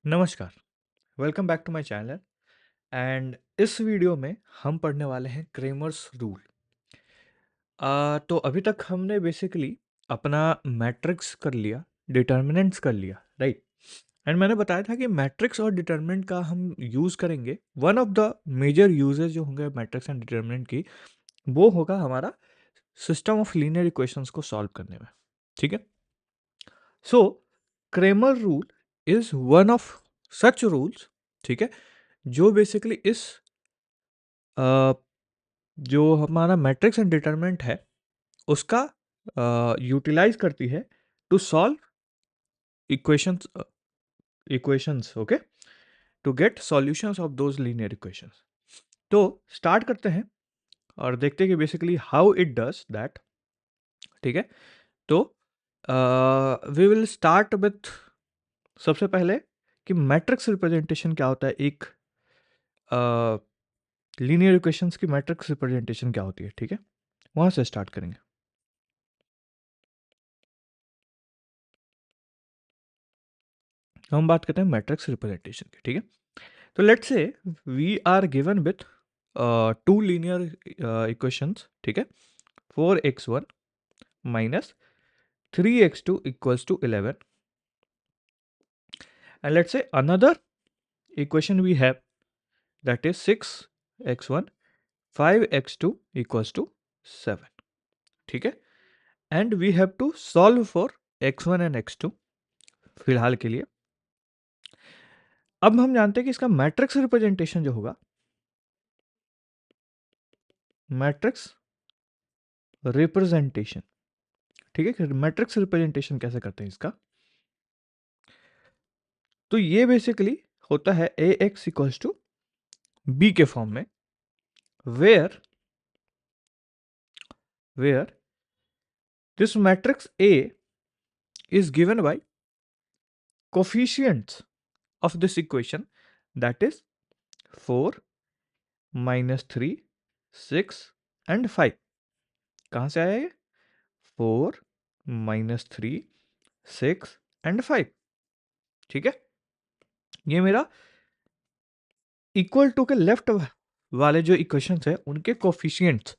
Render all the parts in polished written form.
नमस्कार, welcome back to my channel. And इस video में हम पढ़ने वाले हैं क्रेमर्स रूल। तो अभी तक हमने बेसिकली अपना मैट्रिक्स कर लिया, डिटर्मिनेंट्स कर लिया, राइट। एंड मैंने बताया था कि मैट्रिक्स और डिटर्मिनेंट का हम यूज़ करेंगे। One of the major uses जो होंगे मैट्रिक्स एंड डिटर्मिनेंट की, वो होगा हमारा सिस्टम ऑफ लीनियर इक्वेशंस को सॉल्व करने में। ठीक है। So Cramer rule is one of such rules, ठीक है, जो बेसिकली इस अ, जो हमारा मैट्रिक्स एंड डिटरमिनेंट है उसका यूटिलाइज करती है to solve equations equations, okay, to get solutions of those linear equations. तो स्टार्ट करते हैं और देखते हैं कि basically how it does that. ठीक है। तो वी विल स्टार्ट विथ सबसे पहले कि मैट्रिक्स रिप्रेजेंटेशन क्या होता है, एक लीनियर इक्वेशंस की मैट्रिक्स रिप्रेजेंटेशन क्या होती है। ठीक है, वहां से स्टार्ट करेंगे। हम बात करते हैं मैट्रिक्स रिप्रेजेंटेशन की। ठीक है। तो let's say we are given with two linear equations. ठीक है, 4x1 minus 3x2 equals to 11, and let's say another equation we have, that is 6x1 5x2 equals to 7. ठीक है, and we have to solve for x1 and x2 फिलहाल के लिए। अब हम जानते हैं कि इसका मैट्रिक्स रिप्रेजेंटेशन जो होगा, मैट्रिक्स रिप्रेजेंटेशन, ठीक है, मैट्रिक्स रिप्रेजेंटेशन कैसे करते हैं इसका। तो ये बेसिकली होता है A X equals to B के फॉर्म में, where where this matrix A is given by coefficients of this equation, that is 4 -3 6 and 5। कहां से आया ये? 4 -3 6 and 5। ठीक है, ये मेरा इक्वल टू के लेफ्ट वाले जो इक्वेशंस है उनके कोफिशियंट्स,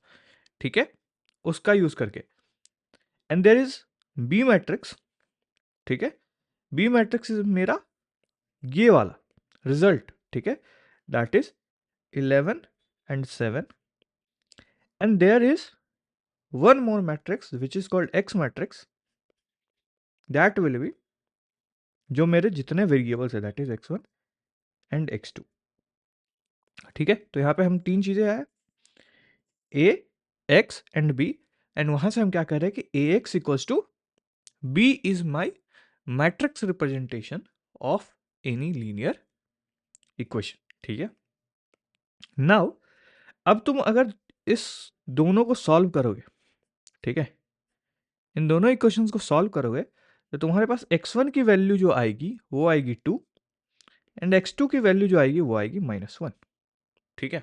ठीक है, उसका यूज करके। And there is B matrix. ठीक है, बी मैट्रिक्स इज मेरा ये वाला रिजल्ट। ठीक है, that is 11 and 7, and there is one more matrix which is called x matrix, that will be जो मेरे जितने वेरिएबल्स है, that is x1 and x2। ठीक है, तो यहाँ पे हम तीन चीजें हैं, a x and b। And वहां से हम क्या कह रहे हैं कि ax equals to b is my matrix representation of any linear equation. ठीक है, नाउ अब तुम अगर इस दोनों को सॉल्व करोगे, ठीक है, इन दोनों इक्वेशंस को सॉल्व करोगे तो तुम्हारे पास x1 की वैल्यू जो आएगी वो आएगी 2, एंड x2 की वैल्यू जो आएगी वो आएगी -1। ठीक है,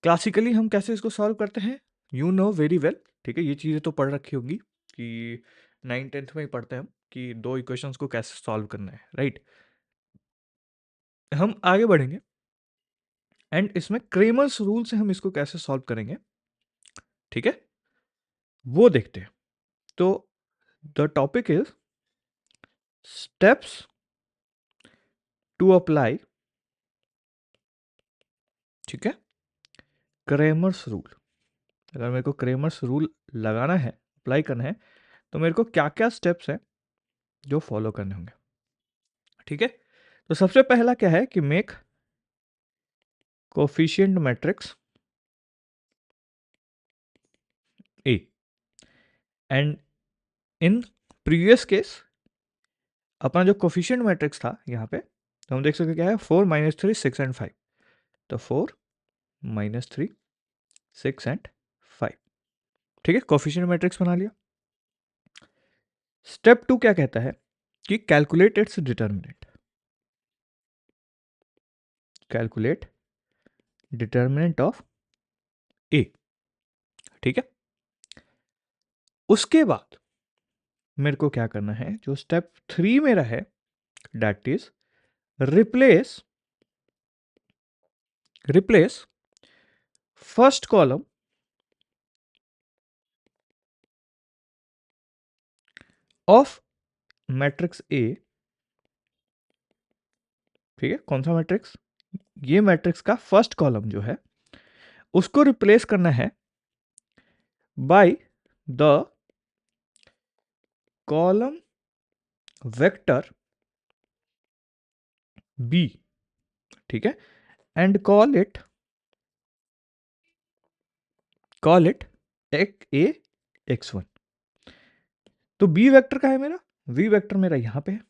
क्लासिकली हम कैसे इसको सॉल्व करते हैं, यू नो वेरी वेल। ठीक है, ये चीज़ें तो पढ़ रखी होंगी कि 9th-10th में ही पढ़ते हैं हम कि दो इक्वेशंस को कैसे सॉल्व करना है, राइट। हम आगे बढ़ेंगे एंड इसमें क्रेमर्स रूल से हम इसको कैसे सॉल्व करेंगे, ठीक है, वो देखते हैं। तो the topic is steps to apply, ठीक है, क्रेमर्स रूल। अगर मेरे को क्रेमर्स रूल लगाना है, अप्लाई करना है, तो मेरे को क्या क्या स्टेप्स हैं जो फॉलो करने होंगे। ठीक है, तो सबसे पहला क्या है कि make coefficient matrix A, and in previous case अपना जो कोफिशिएंट मैट्रिक्स था यहाँ पे, तो हम देख सकते क्या है, 4 -3 6 एंड 5। तो 4 -3 6 एंड 5। ठीक है, कोफिशिएंट मैट्रिक्स बना लिया। स्टेप 2 क्या कहता है कि calculate its determinant, calculate determinant of A. ठीक है, उसके बाद मेरे को क्या करना है, जो स्टेप 3 मेरा है, that is replace first column of matrix ए, ठीक है, कौन सा मैट्रिक्स, ये मैट्रिक्स का फर्स्ट कॉलम जो है उसको रिप्लेस करना है by the column vector B, ठीक है, एंड कॉल इट एक ए एक्स वन। तो बी वेक्टर का है मेरा, वी वेक्टर मेरा यहां पे है,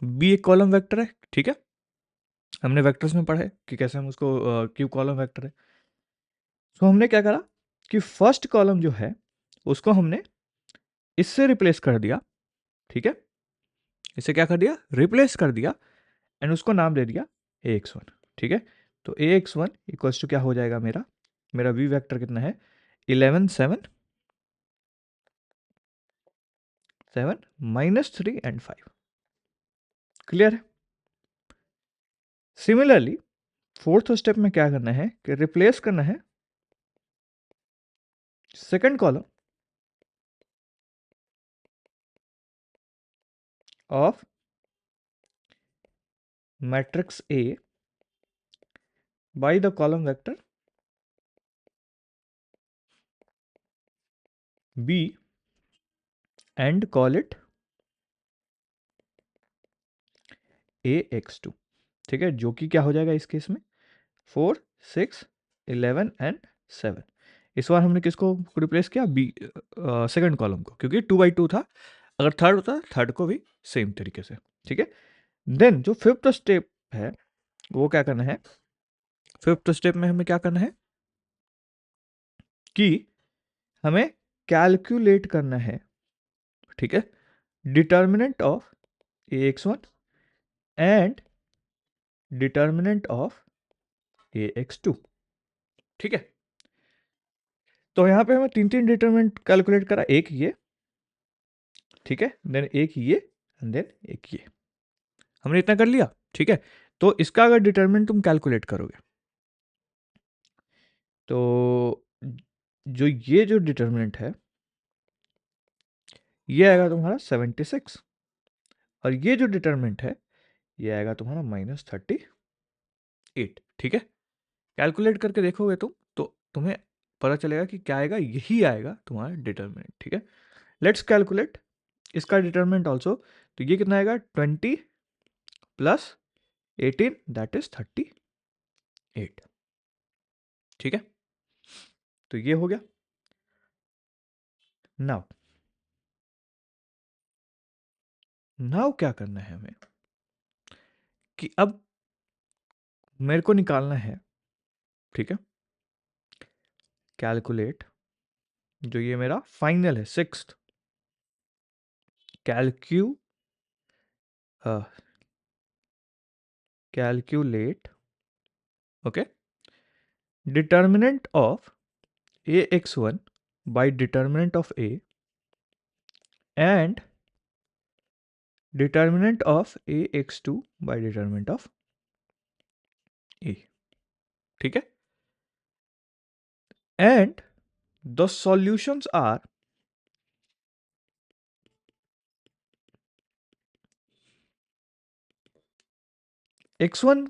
बी एक कॉलम वेक्टर है, ठीक है, हमने वेक्टर्स में पढ़ा है कि कैसे हम उसको क्यों कॉलम वेक्टर है। तो हमने क्या करा कि फर्स्ट कॉलम जो है उसको हमने इससे रिप्लेस कर दिया, ठीक है, इसे क्या कर दिया, रिप्लेस कर दिया, एंड उसको नाम दे दिया ए एक्स वन, ठीक है। तो ए एक्स वन इक्वल्स टू क्या हो जाएगा, मेरा मेरा वी वेक्टर कितना है, 11 7 7 -3 एंड 5। क्लियर है। सिमिलरली फोर्थ स्टेप में क्या करना है कि रिप्लेस करना है second column of matrix A by the column vector B and call it A x two, ठीक है, जो कि क्या हो जाएगा इस केस में 4 6 11 एंड 7। इस बार हमने किसको रिप्लेस किया, बी सेकंड कॉलम को, क्योंकि 2 by 2 था, अगर थर्ड होता थर्ड को भी सेम तरीके से, ठीक है। देन जो फिफ्थ स्टेप है वो क्या करना है, फिफ्थ स्टेप में हमें क्या करना है कि हमें कैलकुलेट करना है, ठीक है, determinant of A x one and determinant of A x two, ठीक है। तो यहां पे हमें तीन तीन डिटर्मिनेंट कैलकुलेट करा, एक ये, ठीक है, देन एक ये एंड देन एक ये, हमने इतना कर लिया, ठीक है। तो इसका अगर डिटर्मिनेंट तुम कैलकुलेट करोगे तो जो ये जो डिटर्मिनेंट है ये आएगा तुम्हारा 76, और ये जो डिटर्मिनेंट है ये आएगा तुम्हारा -38, ठीक है। कैलकुलेट करके देखोगे तुम तो तुम्हें पता चलेगा कि क्या आएगा, यही आएगा तुम्हारा डिटर्मिनेंट, ठीक है। लेट्स कैलकुलेट इसका डिटर्मिनेंट ऑल्सो। तो ये कितना आएगा, 20 + 18 दैट इज 38, ठीक है। तो ये हो गया। नाउ नाउ क्या करना है हमें कि अब मेरे को निकालना है, ठीक है, कैलकुलेट जो ये मेरा फाइनल है सिक्स्थ, कैलक्यू calculate, okay, determinant of A x one by determinant of A and determinant of A x two by determinant of A, ठीक है। And the solutions are x1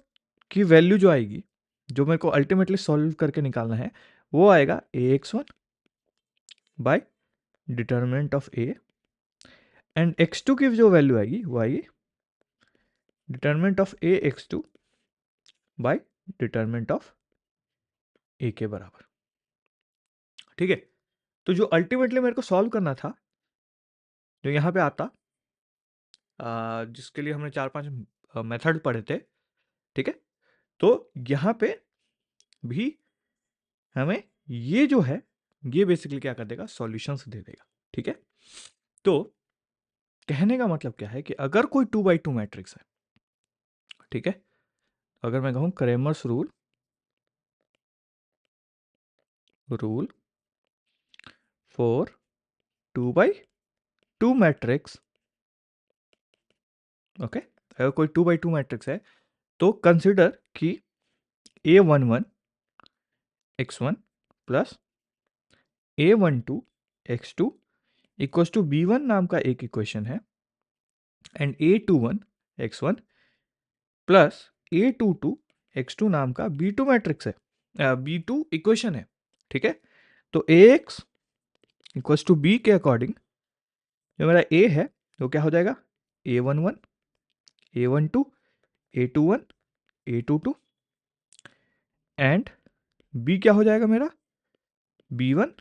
की वैल्यू जो आएगी, जो मेरे को अल्टीमेटली सॉल्व करके निकालना है, वो आएगा A x one by determinant of A, and x2 की जो वैल्यू आएगी वो आएगी determinant of A x two by determinant of A के बराबर, ठीक है। तो जो अल्टीमेटली मेरे को सॉल्व करना था, जो यहाँ पे आता, जिसके लिए हमने 4 5 मेथड पढ़े थे, ठीक है। तो यहाँ पे भी हमें ये जो है ये बेसिकली क्या कर देगा, सॉल्यूशंस दे देगा, ठीक है। तो कहने का मतलब क्या है कि अगर कोई 2 by 2 मैट्रिक्स है, ठीक है, अगर मैं कहूँ Cramer's rule for 2 by 2 matrix okay, अगर कोई 2 by 2 मैट्रिक्स है तो कंसिडर कि A11 x1 plus A12 x2 equals to B1 नाम का एक इक्वेशन है and A21 x1 plus A22 x2 नाम का B2 मैट्रिक्स है, B2 इक्वेशन है। ठीक है, तो AX इक्वल्स टू B के अकॉर्डिंग जो मेरा A है वो क्या हो जाएगा, A11 A12 A21 A22 and B क्या हो जाएगा मेरा, B1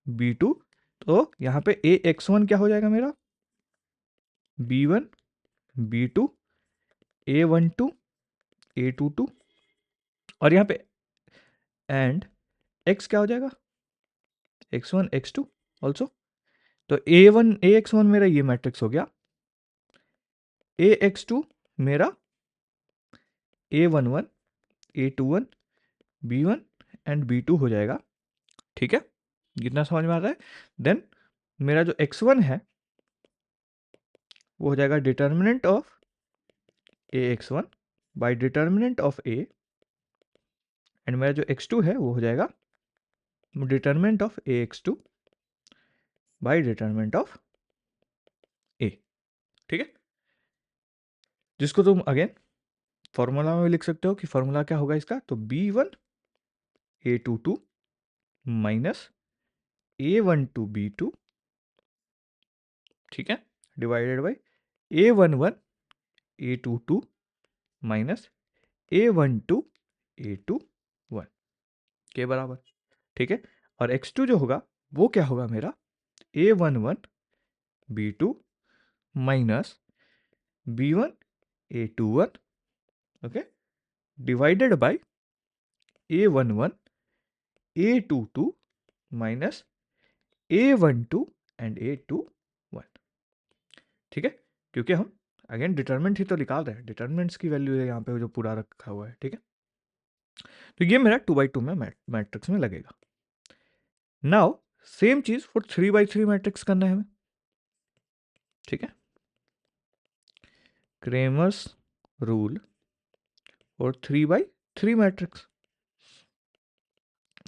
B2। तो यहाँ पे AX1 क्या हो जाएगा मेरा, B1 B2 A12 A22 और यहाँ पे एंड X क्या हो जाएगा, X1 X2 ऑल्सो। तो A1 AX1 मेरा ये मैट्रिक्स हो गया, AX2 मेरा A11 A21 B1 and B2 हो जाएगा। ठीक है, कितना समझ में आ रहा है। देन मेरा जो x1 है वो हो जाएगा determinant of AX1 bye determinant of A and मेरा जो x2 है वो हो जाएगा determinant of AX2 bye determinant of A। ठीक है, जिसको तुम अगेन फॉर्मूला में लिख सकते हो कि फॉर्मूला क्या होगा इसका, तो B1 A22 minus A12 B2, ठीक है, divided by A11 A22 minus A12 A21 के बराबर। ठीक है, और x2 जो होगा वो क्या होगा मेरा, A11 B2 minus B1 A21, okay, divided by A11 A22 minus A12 and A21। ठीक है, क्योंकि हम अगेन डिटर्मिनेंट ही तो निकाल रहे हैं, डिटर्मिनेंट्स की वैल्यू है यहाँ पे जो पूरा रखा हुआ है। ठीक है, तो ये मेरा 2 by 2 में मैट्रिक्स में लगेगा। नाउ सेम चीज फॉर 3 by 3 मैट्रिक्स करना है हमें। ठीक है, क्रेमर्स रूल और 3 by 3 मैट्रिक्स।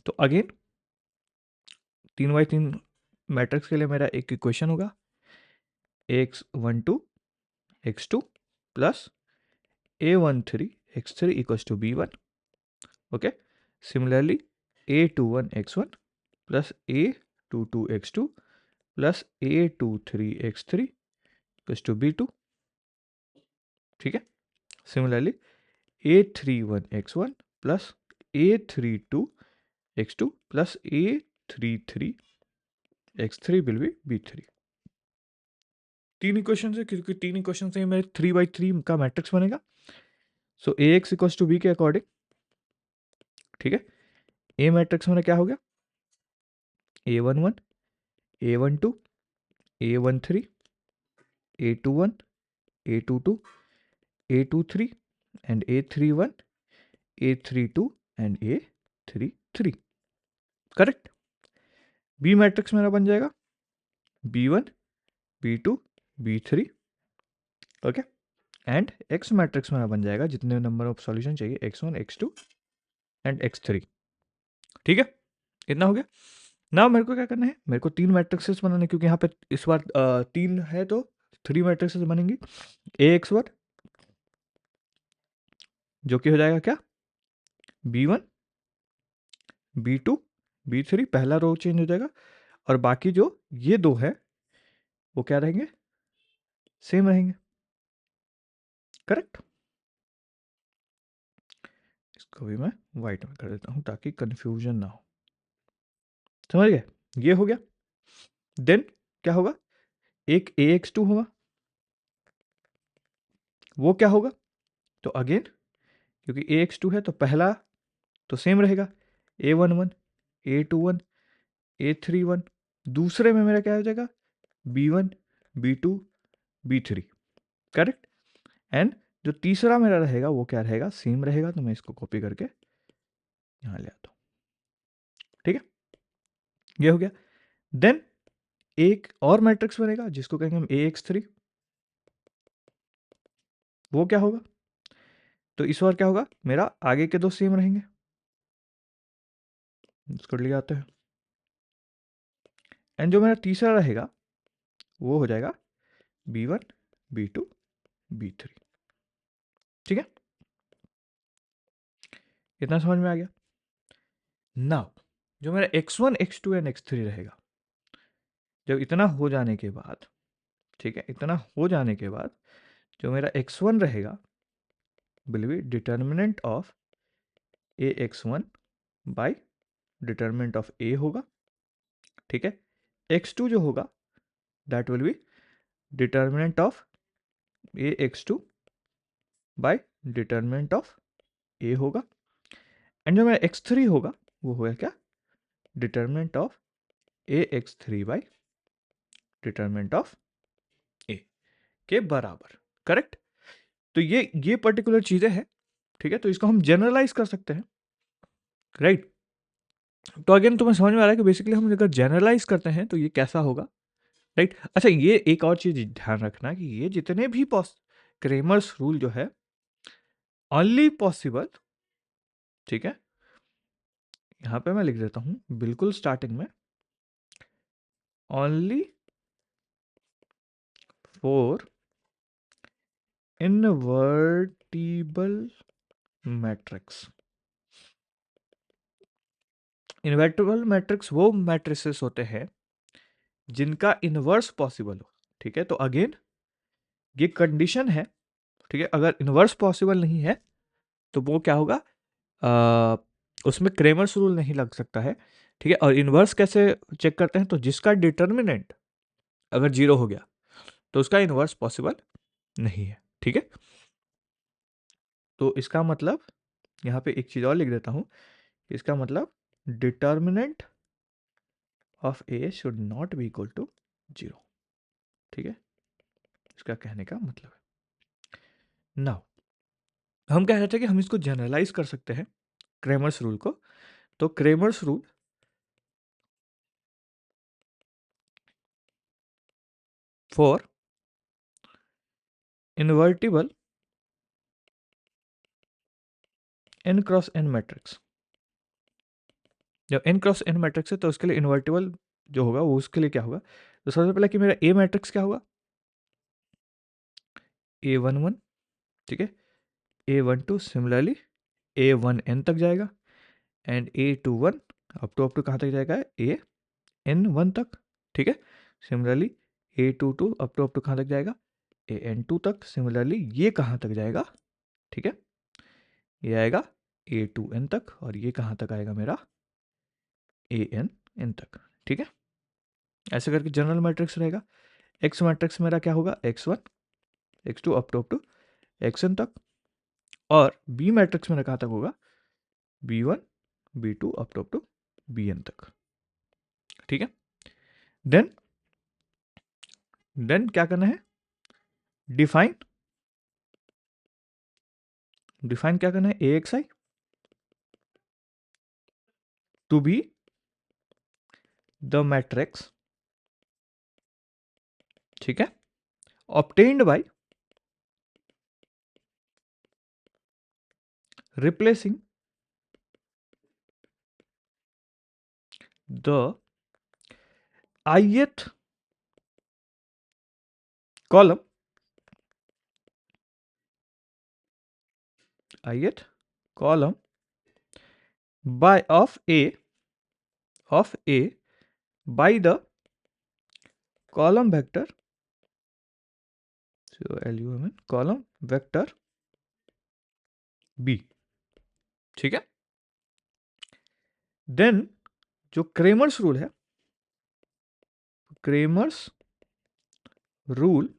तो अगेन 3 by 3 मैट्रिक्स के लिए मेरा एक इक्वेशन होगा, x12 x2 plus a13 x3 equals to b1। Okay, similarly a21 x1 plus a22 x2 plus a23 x3 equals to b2। ठीक है, similarly a31 x1 plus a32 x2 plus a33 x3 will be b3। तीन equation है, क्योंकि तीन equation से मेरे 3 by 3 का matrix बनेगा। सो ax इक्वल्स टू b के अकॉर्डिंग, ठीक है, ए मैट्रिक्स में क्या हो गया, a11 a12 a13 a21 a22 a23 and a31 a32 and a33। Correct, B matrix मेरा बन जाएगा b1 b2 b3। Okay, and x matrix मेरा बन जाएगा जितने नंबर ऑफ सॉल्यूशन चाहिए x1 x2 एंड x3। ठीक है, इतना हो गया ना। मेरे को क्या करना है, मेरे को 3 मैट्रिक्सेस बनाने, क्योंकि यहाँ पे इस बार 3 है तो 3 मैट्रिक्सेस बनेंगी। AX1 जो कि हो जाएगा क्या, B1 B2 B3, पहला रो चेंज हो जाएगा और बाकी जो ये दो है वो क्या रहेंगे, सेम रहेंगे। करेक्ट, इसको भी मैं वाइट में कर देता हूं ताकि कंफ्यूजन ना हो। समझ गए, ये हो गया। देन क्या होगा, एक AX2 होगा, वो क्या होगा, तो अगेन क्योंकि AX2 है तो पहला तो सेम रहेगा, A11 A21 A31। दूसरे में मेरा क्या हो जाएगा, B1 B2 B3। Correct, and जो तीसरा मेरा रहेगा वो क्या रहेगा, सेम रहेगा। तो मैं इसको कॉपी करके यहाँ ले आता हूँ। ठीक है, ये हो गया। देन एक और मैट्रिक्स बनेगा जिसको कहेंगे हम AX3। वो क्या होगा? तो इस बार क्या होगा, मेरा आगे के दो सेम रहेंगे, इसको ले आते हैं। एंड जो मेरा तीसरा रहेगा वो हो जाएगा B1 B2 B3। ठीक है, इतना समझ में आ गया? नाउ जो मेरा x1 x2 एंड x3 रहेगा, जब इतना हो जाने के बाद, ठीक है, इतना हो जाने के बाद जो मेरा x1 रहेगा will be determinant of ax1 bye determinant of a होगा। ठीक है, x2 जो होगा that will be determinant of ax2 bye determinant of a होगा। एंड जो मेरा x3 होगा वो होगा क्या, determinant of ax3 bye determinant of a के बराबर। करेक्ट? तो ये पर्टिकुलर चीजें हैं। ठीक है, तो इसको हम जनरलाइज कर सकते हैं। राइट? तो अगेन तुम्हें समझ में आ रहा है कि बेसिकली हम अगर जनरलाइज करते हैं तो ये कैसा होगा। राइट? अच्छा, ये एक और चीज ध्यान रखना कि ये जितने भी क्रेमर्स रूल जो है ओनली पॉसिबल, ठीक है, यहां पे मैं लिख देता हूं बिल्कुल स्टार्टिंग में, only for invertible matrix. Invertible matrix वो मैट्रिसेस होते हैं जिनका इनवर्स पॉसिबल हो। ठीक है, तो अगेन ये कंडीशन है। ठीक है, अगर इनवर्स पॉसिबल नहीं है तो वो क्या होगा, उसमें क्रेमर्स रूल नहीं लग सकता है। ठीक है, और इनवर्स कैसे चेक करते हैं, तो जिसका डिटर्मिनेंट अगर जीरो हो गया तो उसका इनवर्स पॉसिबल नहीं है। ठीक है, तो इसका मतलब यहां पे एक चीज और लिख देता हूं, इसका मतलब determinant of A should not be equal to zero. ठीक है, इसका कहने का मतलब है। नाउ हम कह रहे थे कि हम इसको जनरलाइज कर सकते हैं क्रेमर्स रूल को। तो Cramer's rule for invertible n cross n matrix, जब n क्रॉस n मैट्रिक्स है तो उसके लिए इन्वर्टिबल जो होगा वो उसके लिए क्या होगा, तो सबसे पहले कि मेरा A मैट्रिक्स क्या होगा, A11। ठीक है, A12 सिमिलरली A1n तक जाएगा एंड A21 अप टू कहाँ तक जाएगा, AN1 तक। ठीक है, सिमिलरली A22 अप टू कहाँ तक जाएगा, AN2 तक। सिमिलरली ये कहाँ तक जाएगा, ठीक है, ये आएगा A2n तक, और ये कहाँ तक आएगा मेरा ANn तक। ठीक है, ऐसे करके जनरल मैट्रिक्स रहेगा। एक्स मैट्रिक्स मेरा क्या होगा, x1 x2 up to xn तक, और बी मैट्रिक्स मेरा कहाँ तक होगा, b1 b2 up to bn तक। ठीक है, देन क्या करना है, डिफाइन क्या करना है, AXI to B the matrix, ठीक है, obtained by replacing the ith column by of A by the column vector, so LUMN column vector B। ठीक है, देन जो क्रेमर्स रूल है, क्रेमर्स रूल,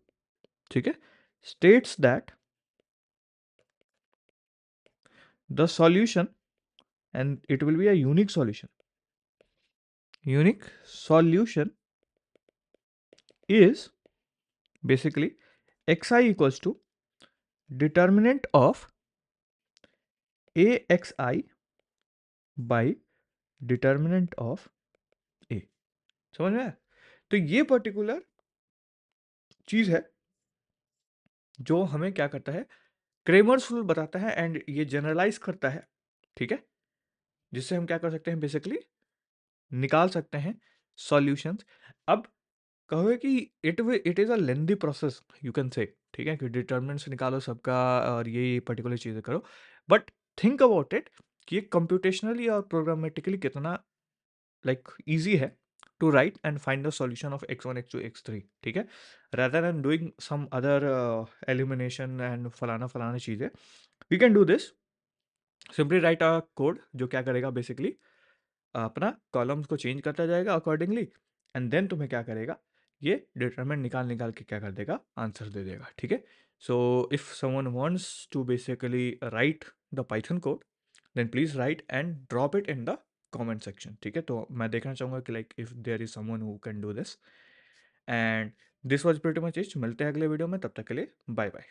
ठीक है, states that the solution, and it will be a unique solution is basically xi equals to determinant of AXI by determinant of A। समझ में आया? तो ये पर्टिकुलर चीज है जो हमें क्या करता है, क्रेमर्स रूल बताता है एंड ये जनरलाइज करता है, ठीक है, जिससे हम क्या कर सकते हैं, बेसिकली निकाल सकते हैं सॉल्यूशंस। अब कहोगे कि it is a lengthy process, you can say, ठीक है, कि डिटर्मिनेंट्स निकालो सबका और ये पर्टिकुलर चीज़ें करो, बट थिंक अबाउट इट कि ये कंप्यूटेशनली और प्रोग्रामेटिकली कितना लाइक ईजी है to write and find the solution of x1 x2 x3, ठीक है, rather than doing some other elimination and फलाना फलाना चीज़ें, we can do this, simply write a code जो क्या करेगा, बेसिकली अपना कॉलम्स को चेंज करता जाएगा अकॉर्डिंगली, एंड देन तुम्हें क्या करेगा, ये डिटरमिनेंट निकाल निकाल के क्या कर देगा, आंसर दे देगा, ठीक है। So if someone wants to basically write the Python code, then please write and drop it in the comment section, ठीक है। तो मैं देखना चाहूँगा कि like if there is someone who can do this, and this was pretty much it. मिलते हैं अगले वीडियो में, तब तक के लिए बाय बाय।